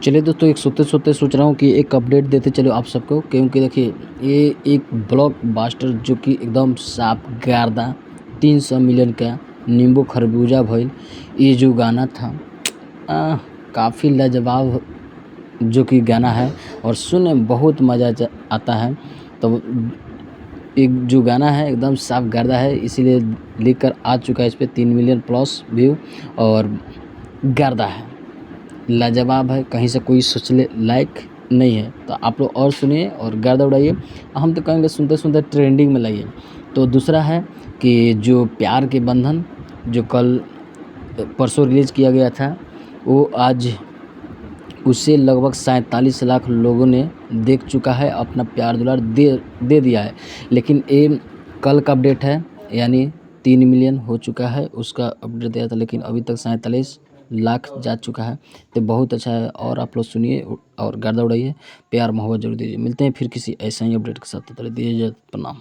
चलिए दोस्तों, एक सोते-सोते सोच रहा हूँ कि एक अपडेट देते चलो आप सबको, क्योंकि देखिए ये एक ब्लॉकबस्टर जो कि एकदम साफ गार्दा 300 मिलियन का नींबू खरबूजा भइल। ये जो गाना था काफ़ी लाजवाब जो कि गाना है और सुनने में बहुत मज़ा आता है। तो एक जो गाना है एकदम साफ गार्दा है, इसीलिए लेकर आ चुका है इस पे 3 मिलियन प्लस व्यू और गार्दा है, लाजवाब है, कहीं से कोई सोचने लायक नहीं है। तो आप लोग और सुनिए और गर्दा उड़ाइए। हम तो कहेंगे सुनते-सुनते ट्रेंडिंग में लाइए। तो दूसरा है कि जो प्यार के बंधन जो कल परसों रिलीज़ किया गया था, वो आज उसे लगभग 47 लाख लोगों ने देख चुका है, अपना प्यार दुलार दे दिया है। लेकिन ये कल का अपडेट है, यानी 3 मिलियन हो चुका है, उसका अपडेट दिया था, लेकिन अभी तक 47 लाख जा चुका है। तो बहुत अच्छा है और आप लोग सुनिए और गर्दा उड़ाइए, प्यार मोहब्बत ज़रूर दीजिए। मिलते हैं फिर किसी ऐसे ही अपडेट के साथ, तब तक दीजिए इजाज़त, प्रणाम।